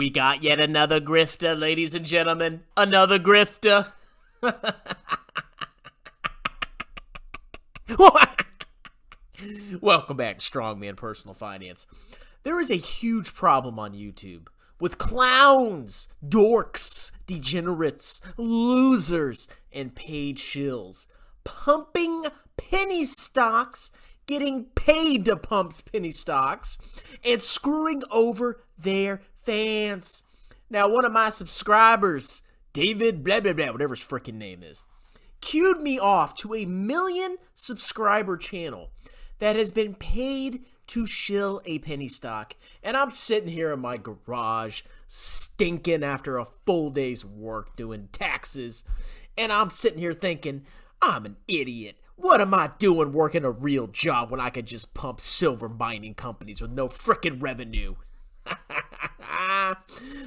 We got yet another grifter, ladies and gentlemen. Another grifter. Welcome back to Strongman Personal Finance. There is a huge problem on YouTube with clowns, dorks, degenerates, losers, and paid shills pumping penny stocks, getting paid to pump penny stocks, and screwing over their fans. Now, one of my subscribers, David blah blah blah, whatever his freaking name is, queued me off to a 1 million subscriber channel that has been paid to shill a penny stock. And I'm sitting here in my garage, stinking after a full day's work doing taxes. And I'm sitting here thinking, I'm an idiot. What am I doing working a real job when I could just pump silver mining companies with no frickin' revenue?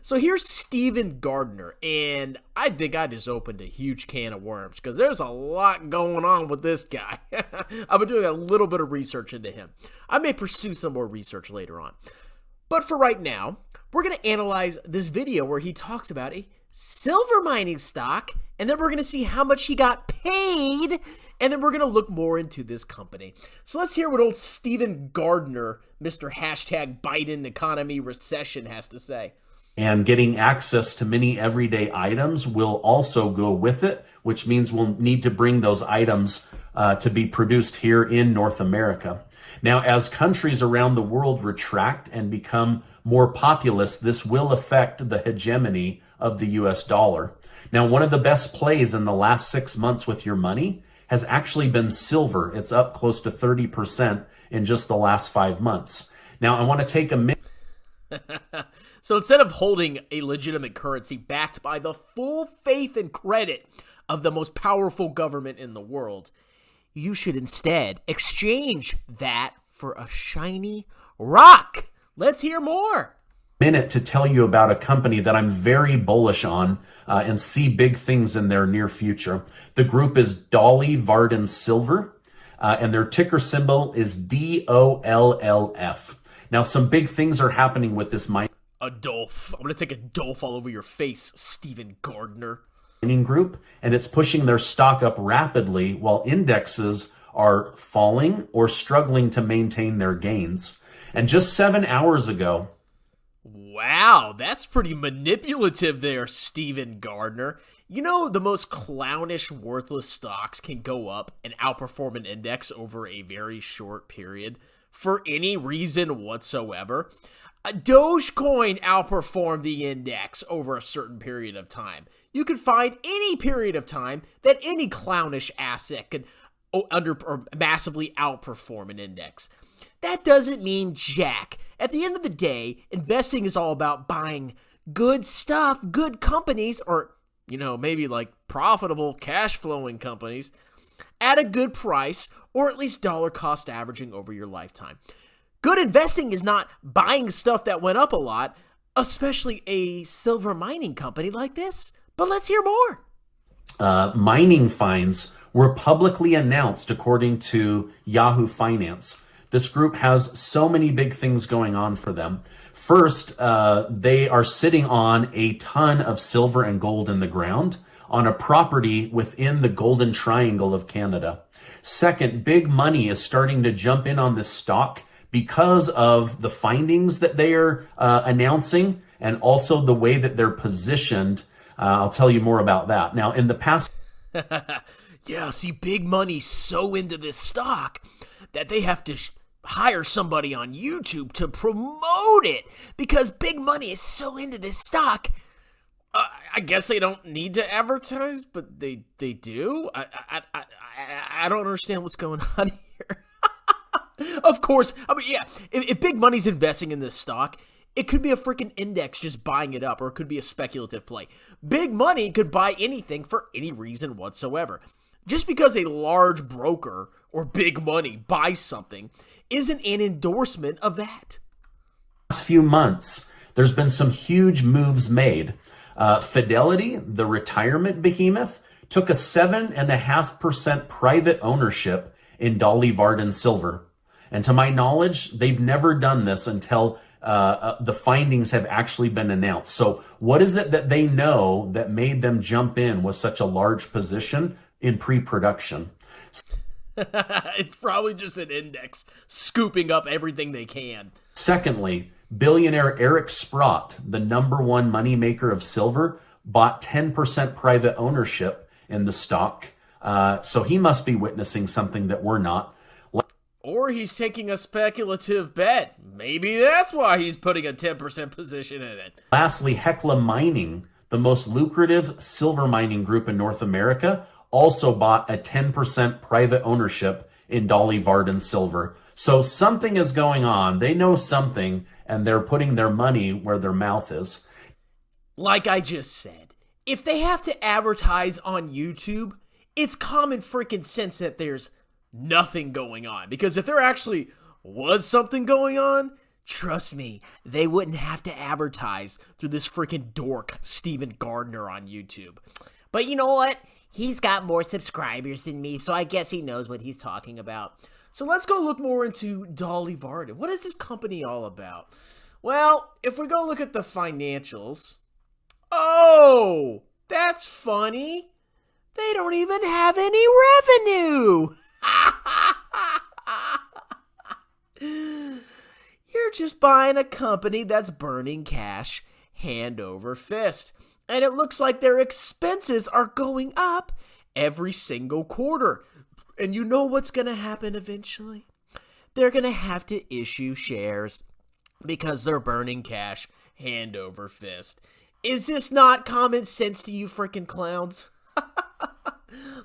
So here's Stephan Gardner, and I think I just opened a huge can of worms because there's a lot going on with this guy. I've been doing a little bit of research into him. I may pursue some more research later on. But for right now, we're going to analyze this video where he talks about a silver mining stock, and then we're going to see how much he got paid, and then we're going to look more into this company. So let's hear what old Stephan Gardner, Mr. Hashtag Biden economy recession, has to say. And getting access to many everyday items will also go with it, which means we'll need to bring those items to be produced here in North America. Now, as countries around the world retract and become more populous, this will affect the hegemony of the US dollar. Now, one of the best plays in the last 6 months with your money has actually been silver. It's up close to 30% in just the last 5 months. Now, I want to take a minute. So instead of holding a legitimate currency backed by the full faith and credit of the most powerful government in the world, you should instead exchange that for a shiny rock. Let's hear more. Minute to tell you about a company that I'm very bullish on and see big things in their near future. The group is Dolly Varden Silver, and their ticker symbol is DOLLF. Now, some big things are happening with this mining Adolf. I'm going to take Adolf all over your face, Stephan Gardner. Group, and it's pushing their stock up rapidly while indexes are falling or struggling to maintain their gains. And just 7 hours ago, wow, that's pretty manipulative there, Stephan Gardner. You know, the most clownish, worthless stocks can go up and outperform an index over a very short period for any reason whatsoever. Dogecoin outperformed the index over a certain period of time. You could find any period of time that any clownish asset could massively outperform an index. That doesn't mean jack. At the end of the day, investing is all about buying good stuff, good companies, or, maybe like profitable cash flowing companies at a good price, or at least dollar cost averaging over your lifetime. Good investing is not buying stuff that went up a lot, especially a silver mining company like this. But let's hear more. Mining finds were publicly announced according to Yahoo Finance. This group has so many big things going on for them. First, they are sitting on a ton of silver and gold in the ground on a property within the Golden Triangle of Canada. Second, big money is starting to jump in on this stock because of the findings that they are announcing and also the way that they're positioned. I'll tell you more about that. Now, in the past... Yeah, see, big money's so into this stock that they have to hire somebody on YouTube to promote it because big money is so into this stock. I guess they don't need to advertise, but they do. I don't understand what's going on here. Of course, if big money's investing in this stock, it could be a freaking index just buying it up, or it could be a speculative play. Big money could buy anything for any reason whatsoever. Just because a large broker or big money buys something isn't an endorsement of that. Last few months, there's been some huge moves made. Fidelity, the retirement behemoth, took a 7.5% private ownership in Dolly Varden Silver. And to my knowledge, they've never done this until the findings have actually been announced. So what is it that they know that made them jump in with such a large position in pre-production? It's probably just an index scooping up everything they can. Secondly, billionaire Eric Sprott, the number one moneymaker of silver, bought 10% private ownership in the stock. So he must be witnessing something that we're not. Or he's taking a speculative bet. Maybe that's why he's putting a 10% position in it. Lastly, Hecla Mining, the most lucrative silver mining group in North America, also bought a 10% private ownership in Dolly Varden Silver. So something is going on. They know something, and they're putting their money where their mouth is. Like I just said, if they have to advertise on YouTube, it's common freaking sense that there's nothing going on. Because if there actually was something going on, trust me, they wouldn't have to advertise through this freaking dork, Stephan Gardner, on YouTube. But you know what? He's got more subscribers than me, so I guess he knows what he's talking about. So let's go look more into Dolly Varden. What is this company all about? Well, if we go look at the financials... Oh, that's funny. They don't even have any revenue. You're just buying a company that's burning cash hand over fist. And it looks like their expenses are going up every single quarter. And you know what's going to happen eventually? They're going to have to issue shares because they're burning cash hand over fist. Is this not common sense to you freaking clowns?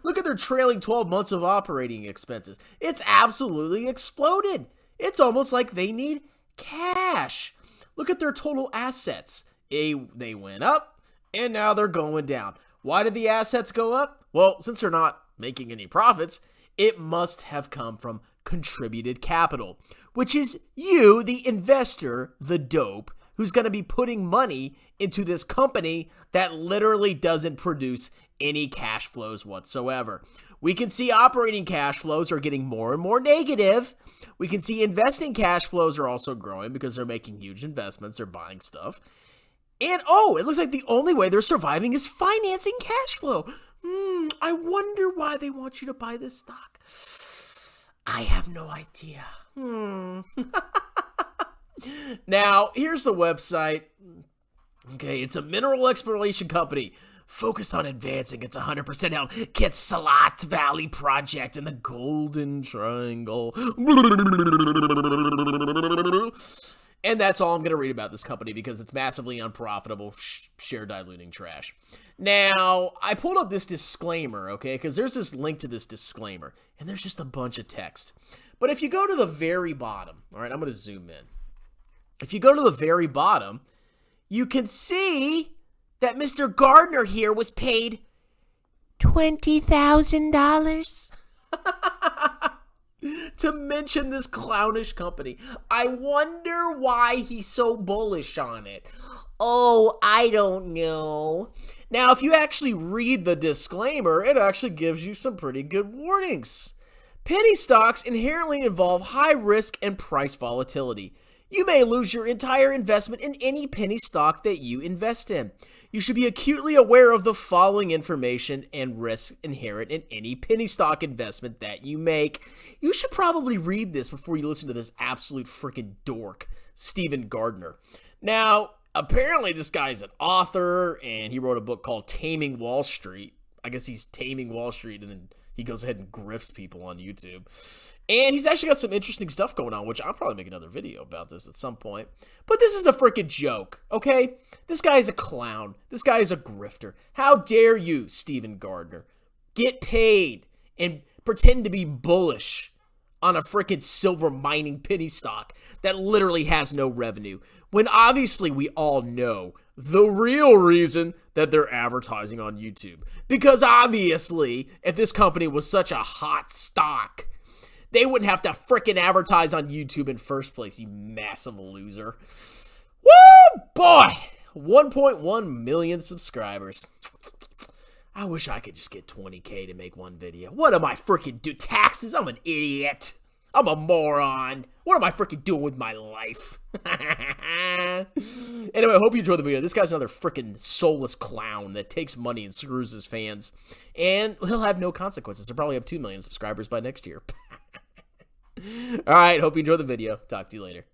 Look at their trailing 12 months of operating expenses. It's absolutely exploded. It's almost like they need cash. Look at their total assets. They went up, and now they're going down. Why did the assets go up? Well, since they're not making any profits, it must have come from contributed capital, which is you, the investor, the dope, who's going to be putting money into this company that literally doesn't produce any cash flows whatsoever. We can see operating cash flows are getting more and more negative. We can see investing cash flows are also growing because they're making huge investments. They're buying stuff. And it looks like the only way they're surviving is financing cash flow. I wonder why they want you to buy this stock. I have no idea. Now, here's the website. Okay, it's a mineral exploration company focused on advancing its 100% held Quetzalcoatl Valley project in the Golden Triangle. And that's all I'm going to read about this company because it's massively unprofitable, share diluting trash. Now, I pulled up this disclaimer, okay, because there's this link to this disclaimer, and there's just a bunch of text. But if you go to the very bottom, all right, I'm going to zoom in. If you go to the very bottom, you can see that Mr. Gardner here was paid $20,000 to mention this clownish company. I wonder why he's so bullish on it. Oh, I don't know. Now, if you actually read the disclaimer, it actually gives you some pretty good warnings. Penny stocks inherently involve high risk and price volatility. You may lose your entire investment in any penny stock that you invest in. You should be acutely aware of the following information and risks inherent in any penny stock investment that you make. You should probably read this before you listen to this absolute freaking dork, Stephan Gardner. Now, apparently this guy's an author, and he wrote a book called Taming Wall Street. I guess he's taming Wall Street, and then he goes ahead and grifts people on YouTube. And he's actually got some interesting stuff going on, which I'll probably make another video about this at some point. But this is a freaking joke, okay? This guy is a clown. This guy is a grifter. How dare you, Stephan Gardner, get paid and pretend to be bullish on a freaking silver mining penny stock that literally has no revenue, when obviously we all know the real reason that they're advertising on YouTube. Because obviously, if this company was such a hot stock, they wouldn't have to frickin' advertise on YouTube in first place, you massive loser. Woo, boy! 1.1 million subscribers. I wish I could just get 20K to make one video. What am I frickin' do? Taxes? I'm an idiot. I'm a moron. What am I freaking doing with my life? Anyway, I hope you enjoyed the video. This guy's another freaking soulless clown that takes money and screws his fans. And he'll have no consequences. He'll probably have 2 million subscribers by next year. All right, hope you enjoyed the video. Talk to you later.